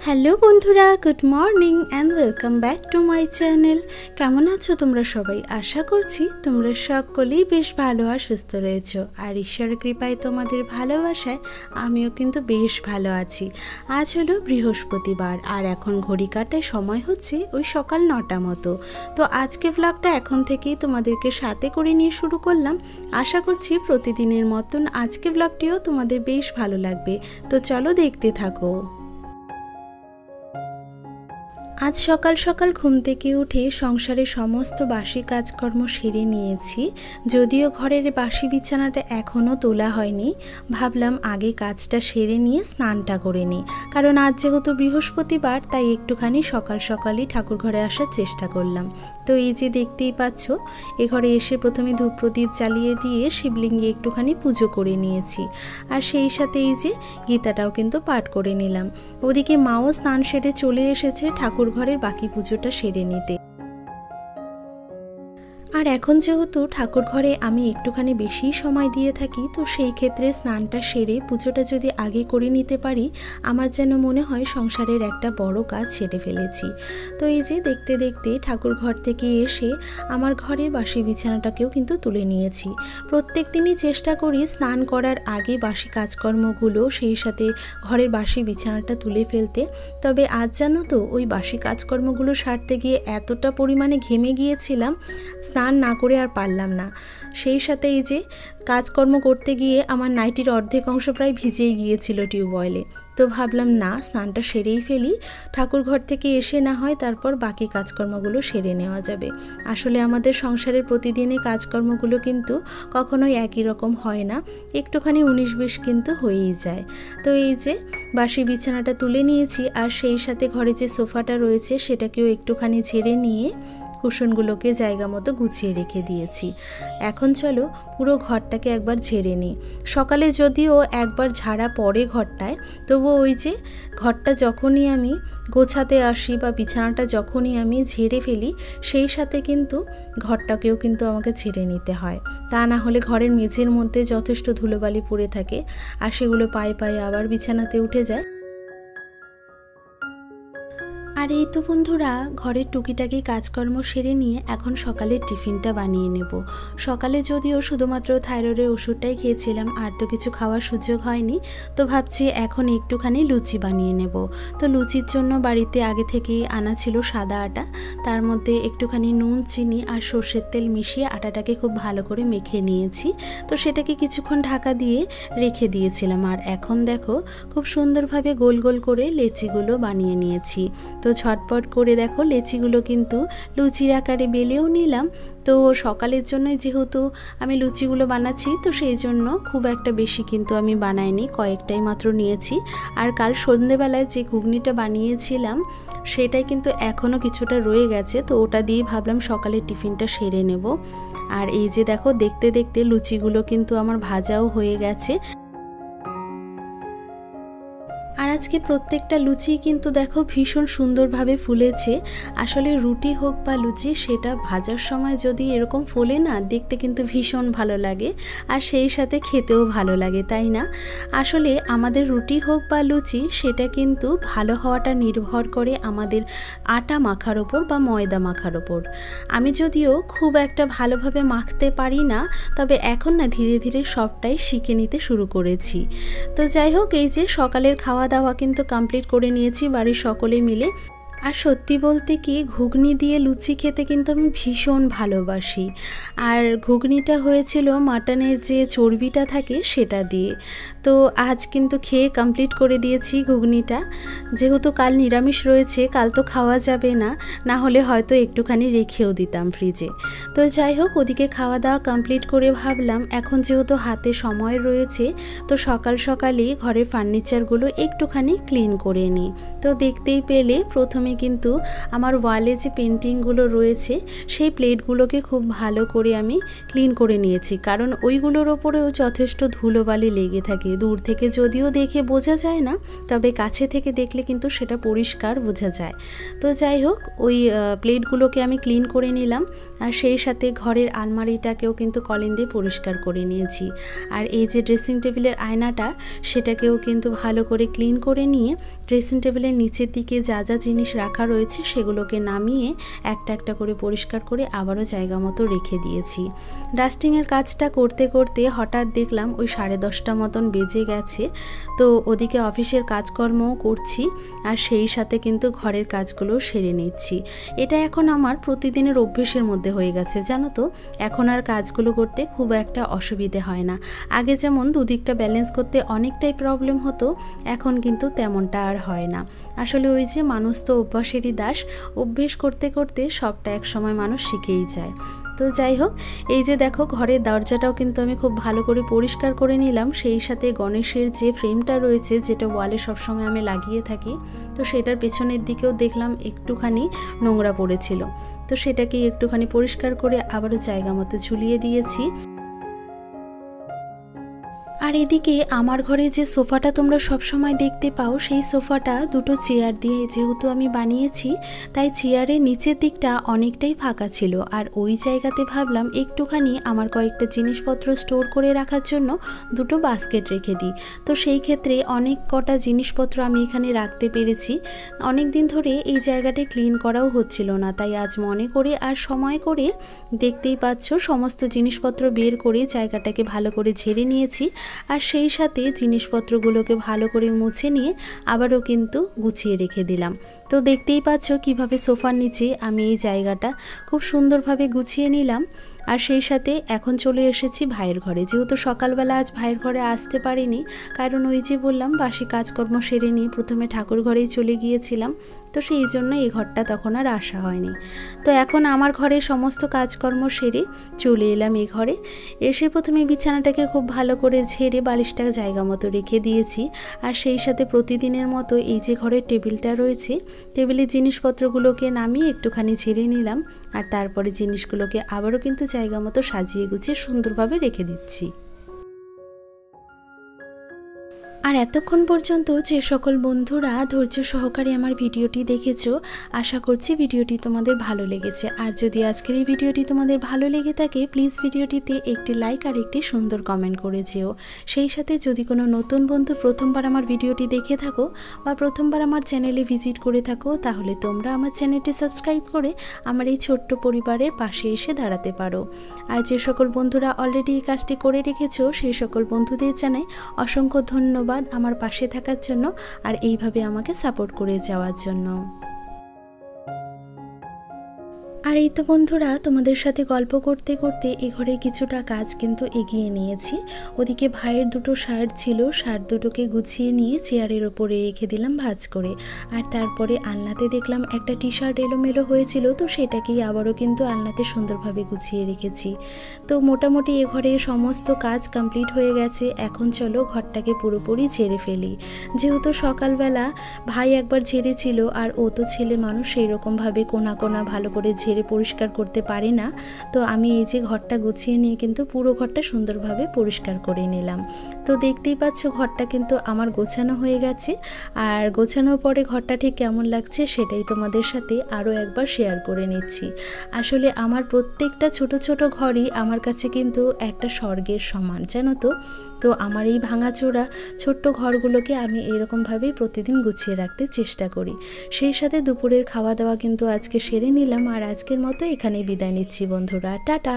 Hello বন্ধুরা, good morning and welcome back to my channel. কেমন আছো তোমরা সবাই? আশা করছি তোমরা সকলেই বেশ ভালো আর সুস্থ রয়েছো। আর ঈশ্বরের কৃপায় তোমাদের ভালোবাসায় আমিও কিন্তু বেশ ভালো আছি। আজ হলো বৃহস্পতিবার আর এখন ঘড়ি কাটায় সময় হচ্ছে ওই সকাল 9টা মতো। তো আজকে ব্লগটা এখন থেকেই তোমাদেরকে সাথে করে নিয়ে শুরু করলাম। আশা করছি প্রতিদিনের মতন আজকে ব্লগটিও তোমাদের বেশ ভালো লাগবে। তো চলো দেখতে থাকো। আজ সকাল সকাল ঘুম থেকে উঠে সংসারের সমস্ত বাসি কাজকর্ম সেরে নিয়েছি। যদিও ঘরের বাসি বিছানাটা এখনও তোলা হয়নি, ভাবলাম আগে কাজটা সেরে নিয়ে স্নানটা করে নিই। কারণ আজ যেহেতু বৃহস্পতিবার, তাই একটুখানি সকাল সকালই ঠাকুর ঘরে আসার চেষ্টা করলাম। তো এই যে দেখতেই পাচ্ছ, এ ঘরে এসে প্রথমে ধূপ প্রদীপ জ্বালিয়ে দিয়ে শিবলিঙ্গে একটুখানি পুজো করে নিয়েছি। আর সেই সাথে এই যে গীতাটাও কিন্তু পাঠ করে নিলাম। ওদিকে মাও স্নান সেরে চলে এসেছে ঠাকুর ঘরের বাকি পুজোটা সেরে নিতে। আর এখন যেহেতু ঠাকুর ঘরে আমি একটুখানি বেশি সময় দিয়ে থাকি, তো সেই ক্ষেত্রে স্নানটা সেরে পুজোটা যদি আগে করে নিতে পারি, আমার যেন মনে হয় সংসারের একটা বড় কাজ সেরে ফেলেছি। তো এই যে দেখতে দেখতে ঠাকুর ঘর থেকে এসে আমার ঘরের বাসি বিছানাটাকেও কিন্তু তুলে নিয়েছি। প্রত্যেক দিনই চেষ্টা করি স্নান করার আগে বাসি কাজকর্মগুলো, সেই সাথে ঘরের বাসি বিছানাটা তুলে ফেলতে। তবে আজ জানো তো, ওই বাসি কাজকর্মগুলো সারতে গিয়ে এতটা পরিমাণে ঘেমে গিয়েছিলাম, স্নান না করে আর পারলাম না। সেই সাথে এই যে কাজকর্ম করতে গিয়ে আমার নাইটির অর্ধেক অংশ প্রায় ভিজেই গিয়েছিল টিউবওয়েলে। তো ভাবলাম না, স্নানটা সেরেই ফেলি, ঠাকুর ঘর থেকে এসে না হয় তারপর বাকি কাজকর্মগুলো সেরে নেওয়া যাবে। আসলে আমাদের সংসারের প্রতিদিনের কাজকর্মগুলো কিন্তু কখনোই একই রকম হয় না, একটুখানি 19-20 কিন্তু হয়েই যায়। তো এই যে বাসি বিছানাটা তুলে নিয়েছি, আর সেই সাথে ঘরে যে সোফাটা রয়েছে সেটাকেও একটুখানি ঝেড়ে নিয়ে কুশনগুলোকে জায়গা মতো গুছিয়ে রেখে দিয়েছি। এখন চলো পুরো ঘরটাকে একবার ঝেড়ে নিই। সকালে যদিও একবার ঝাড়া পড়ে ঘরটায়, তবুও ওই যে ঘরটা যখনই আমি গোছাতে আসি বা বিছানাটা যখনই আমি ঝেড়ে ফেলি, সেই সাথে কিন্তু ঘরটাকেও কিন্তু আমাকে ঝেড়ে নিতে হয়। তা না হলে ঘরের মেঝের মধ্যে যথেষ্ট ধুলোবালি পড়ে থাকে, আর সেগুলো পায়ে পায়ে আবার বিছানাতে উঠে যায়। আর এই তো বন্ধুরা, ঘরের টুকিটাকি কাজকর্ম সেরে নিয়ে এখন সকালের টিফিনটা বানিয়ে নেব। সকালে যদিও শুধুমাত্র থাইরয়েডের ওষুধটাই খেয়েছিলাম, আর তো কিছু খাওয়ার সুযোগ হয়নি, তো ভাবছি এখন একটুখানি লুচি বানিয়ে নেব। তো লুচির জন্য বাড়িতে আগে থেকেই আনা ছিল সাদা আটা, তার মধ্যে একটুখানি নুন, চিনি আর সর্ষের তেল মিশিয়ে আটাটাকে খুব ভালো করে মেখে নিয়েছি। তো সেটাকে কিছুক্ষণ ঢাকা দিয়ে রেখে দিয়েছিলাম। আর এখন দেখো, খুব সুন্দরভাবে গোল গোল করে লেচিগুলো বানিয়ে নিয়েছি। তো ঝটপট করে দেখো লেচিগুলো কিন্তু লুচির আকারে বেলেও নিলাম। তো সকালের জন্য যেহেতু আমি লুচিগুলো বানাচ্ছি, তো সেই জন্য খুব একটা বেশি কিন্তু আমি বানাইনি, কয়েকটাই মাত্র নিয়েছি। আর কাল সন্ধ্যেবেলায় যে ঘুগনিটা বানিয়েছিলাম সেটাই কিন্তু এখনও কিছুটা রয়ে গেছে, তো ওটা দিয়ে ভাবলাম সকালের টিফিনটা সেরে নেব। আর এই যে দেখো, দেখতে দেখতে লুচিগুলো কিন্তু আমার ভাজাও হয়ে গেছে। আর আজকে প্রত্যেকটা লুচি কিন্তু দেখো ভীষণ সুন্দরভাবে ফুলেছে। আসলে রুটি হোক বা লুচি, সেটা ভাজার সময় যদি এরকম ফোলে না, দেখতে কিন্তু ভীষণ ভালো লাগে, আর সেই সাথে খেতেও ভালো লাগে, তাই না? আসলে আমাদের রুটি হোক বা লুচি, সেটা কিন্তু ভালো হওয়াটা নির্ভর করে আমাদের আটা মাখার ওপর বা ময়দা মাখার ওপর। আমি যদিও খুব একটা ভালোভাবে মাখতে পারি না, তবে এখন না ধীরে ধীরে সবটাই শিখে নিতে শুরু করেছি। তো যাই হোক, এই যে সকালের খাওয়া দাওয়া কিন্তু কমপ্লিট করে নিয়েছি বাড়ির সকলে মিলে। আর সত্যি বলতে কি, ঘুগনি দিয়ে লুচি খেতে কিন্তু আমি ভীষণ ভালোবাসি। আর ঘুগনিটা হয়েছিল মাটনের যে চর্বিটা থাকে সেটা দিয়ে। তো আজ কিন্তু খেয়ে কমপ্লিট করে দিয়েছি ঘুগনিটা। যেহেতু কাল নিরামিষ রয়েছে, কাল তো খাওয়া যাবে না, না হলে হয়তো একটুখানি রেখেও দিতাম ফ্রিজে। তো যাই হোক, ওদিকে খাওয়া দাওয়া কমপ্লিট করে ভাবলাম এখন যেহেতু হাতে সময় রয়েছে, তো সকাল সকালেই ঘরের ফার্নিচারগুলো একটুখানি ক্লিন করে নিই। তো দেখতেই পেলে প্রথমে প্রথমে কিন্তু আমার ওয়ালে যে পেন্টিংগুলো রয়েছে সেই প্লেটগুলোকে খুব ভালো করে আমি ক্লিন করে নিয়েছি, কারণ ওইগুলোর ওপরেও যথেষ্ট ধুলোবালি লেগে থাকে। দূর থেকে যদিও দেখে বোঝা যায় না, তবে কাছে থেকে দেখলে কিন্তু সেটা পরিষ্কার বোঝা যায়। তো যাই হোক, ওই প্লেটগুলোকে আমি ক্লিন করে নিলাম, আর সেই সাথে ঘরের আলমারিটাকেও কিন্তু কলিন দিয়ে পরিষ্কার করে নিয়েছি। আর এই যে ড্রেসিং টেবিলের আয়নাটা, সেটাকেও কিন্তু ভালো করে ক্লিন করে নিয়ে ড্রেসিং টেবিলের নিচের দিকে যা যা জিনিস রাখা রয়েছে সেগুলোকে নামিয়ে একটা একটা করে পরিষ্কার করে আবারও জায়গা মতো রেখে দিয়েছি। ডাস্টিংয়ের কাজটা করতে করতে হঠাৎ দেখলাম ওই 10:30 মতন বেজে গেছে। তো ওদিকে অফিসের কাজকর্মও করছি, আর সেই সাথে কিন্তু ঘরের কাজগুলো সেরে নিচ্ছি। এটা এখন আমার প্রতিদিনের অভ্যেসের মধ্যে হয়ে গেছে, জানো তো। এখন আর কাজগুলো করতে খুব একটা অসুবিধে হয় না। আগে যেমন দুদিকটা ব্যালেন্স করতে অনেকটাই প্রবলেম হতো, এখন কিন্তু তেমনটা আর হয় না। আসলে ওই যে মানুষ তো অভ্যাসেরই দাস, অভ্যেস করতে করতে সবটা এক সময় মানুষ শিখেই যায়। তো যাই হোক, এই যে দেখো ঘরের দরজাটাও কিন্তু আমি খুব ভালো করে পরিষ্কার করে নিলাম। সেই সাথে গণেশের যে ফ্রেমটা রয়েছে, যেটা ওয়ালে সবসময় আমি লাগিয়ে থাকি, তো সেটার পেছনের দিকেও দেখলাম একটুখানি নোংরা পড়েছিল। তো সেটাকে একটুখানি পরিষ্কার করে আবারও জায়গা মতো ঝুলিয়ে দিয়েছি। আর এদিকে আমার ঘরে যে সোফাটা তোমরা সব সময় দেখতে পাও, সেই সোফাটা দুটো চেয়ার দিয়ে যেহেতু আমি বানিয়েছি, তাই চেয়ারের নিচের দিকটা অনেকটাই ফাঁকা ছিল। আর ওই জায়গাতে ভাবলাম একটুখানি আমার কয়েকটা জিনিসপত্র স্টোর করে রাখার জন্য দুটো বাস্কেট রেখে দিই। তো সেই ক্ষেত্রে অনেক কটা জিনিসপত্র আমি এখানে রাখতে পেরেছি। অনেক দিন ধরে এই জায়গাটা ক্লিন করাও হচ্ছিল না, তাই আজ মনে করে আর সময় করে দেখতেই পাচ্ছ সমস্ত জিনিসপত্র বের করে জায়গাটাকে ভালো করে ঝেড়ে নিয়েছি। আর সেই সাথে জিনিসপত্রগুলোকে ভালো করে মুছে নিয়ে আবারও কিন্তু গুছিয়ে রেখে দিলাম। তো দেখতেই পাচ্ছ কিভাবে সোফার নিচে আমি এই জায়গাটা খুব সুন্দরভাবে গুছিয়ে নিলাম। আর সেই সাথে এখন চলে এসেছি ভাইয়ের ঘরে। যেহেতু সকালবেলা আজ ভাইয়ের ঘরে আসতে পারিনি, কারণ ওই যে বললাম বাসি কাজকর্ম সেরে নিয়ে প্রথমে ঠাকুর ঘরেই চলে গিয়েছিলাম, তো সেই জন্য এই ঘরটা তখন আর আসা হয়নি। তো এখন আমার ঘরে সমস্ত কাজকর্ম সেরে চলে এলাম এই ঘরে। এসে প্রথমে বিছানাটাকে খুব ভালো করে ঝেড়ে বালিশটা জায়গা মতো রেখে দিয়েছি। আর সেই সাথে প্রতিদিনের মতো এই যে ঘরের টেবিলটা রয়েছে, টেবিলের জিনিসপত্রগুলোকে নামিয়ে একটুখানি ঝেড়ে নিলাম। আর তারপরে জিনিসগুলোকে আবারও কিন্তু জায়গা মতো সাজিয়ে গুছিয়ে সুন্দরভাবে রেখে দিচ্ছি। আর এতক্ষণ পর্যন্ত যে সকল বন্ধুরা ধৈর্য সহকারে আমার ভিডিওটি দেখেছো, আশা করছি ভিডিওটি তোমাদের ভালো লেগেছে। আর যদি আজকের এই ভিডিওটি তোমাদের ভালো লেগে থাকে, প্লিজ ভিডিওটিতে একটি লাইক আর একটি সুন্দর কমেন্ট করে যেও। সেই সাথে যদি কোনো নতুন বন্ধু প্রথমবার আমার ভিডিওটি দেখে থাকো বা প্রথমবার আমার চ্যানেলে ভিজিট করে থাকো, তাহলে তোমরা আমার চ্যানেলটি সাবস্ক্রাইব করে আমার এই ছোট্ট পরিবারের পাশে এসে দাঁড়াতে পারো। আর যে সকল বন্ধুরা অলরেডি এই কাজটি করে রেখেছো, সেই সকল বন্ধুদের জানাই অসংখ্য ধন্যবাদ আমার পাশে থাকার জন্য আর এইভাবে আমাকে সাপোর্ট করে যাওয়ার জন্য। আর এই তো বন্ধুরা, তোমাদের সাথে গল্প করতে করতে এই ঘরের কিছুটা কাজ কিন্তু এগিয়ে নিয়েছি। ওদিকে ভাইয়ের দুটো শার্ট ছিল, শার্ট দুটোকে গুছিয়ে নিয়ে চেয়ারের ওপরে রেখে দিলাম ভাঁজ করে। আর তারপরে আলনাতে দেখলাম একটা টি শার্ট এলোমেলো হয়েছিল, তো সেটাকেই আবারও কিন্তু আলনাতে সুন্দরভাবে গুছিয়ে রেখেছি। তো মোটামুটি এ ঘরে সমস্ত কাজ কমপ্লিট হয়ে গেছে। এখন চলো ঘরটাকে পুরোপুরি ঝেড়ে ফেলি। যেহেতু সকালবেলা ভাই একবার ঝেড়েছিল, আর ও তো ছেলে মানুষ, সেই রকমভাবে কোনা কোনা ভালো করে ঝেড়ে পরিষ্কার করতে পারি না। তো আমি এই যে ঘরটা গুছিয়ে নিয়ে কিন্তু পুরো ঘরটা সুন্দরভাবে পরিষ্কার করে নিলাম। তো দেখতেই পাচ্ছ ঘরটা কিন্তু আমার গোছানো হয়ে গেছে। আর গোছানোর পরে ঘরটা ঠিক কেমন লাগছে সেটাই তোমাদের সাথে আরও একবার শেয়ার করে নিচ্ছি। আসলে আমার প্রত্যেকটা ছোট ছোট ঘরই আমার কাছে কিন্তু একটা স্বর্গের সমান, জানো তো। তো আমার এই ভাঙাচোরা ছোট্ট ঘরগুলোকে আমি এরকমভাবেই প্রতিদিন গুছিয়ে রাখতে চেষ্টা করি। সেই সাথে দুপুরের খাওয়া দাওয়া কিন্তু আজকে সেরে নিলাম। আর আজকের মতো এখানেই বিদায় নিচ্ছি বন্ধুরা, টাটা।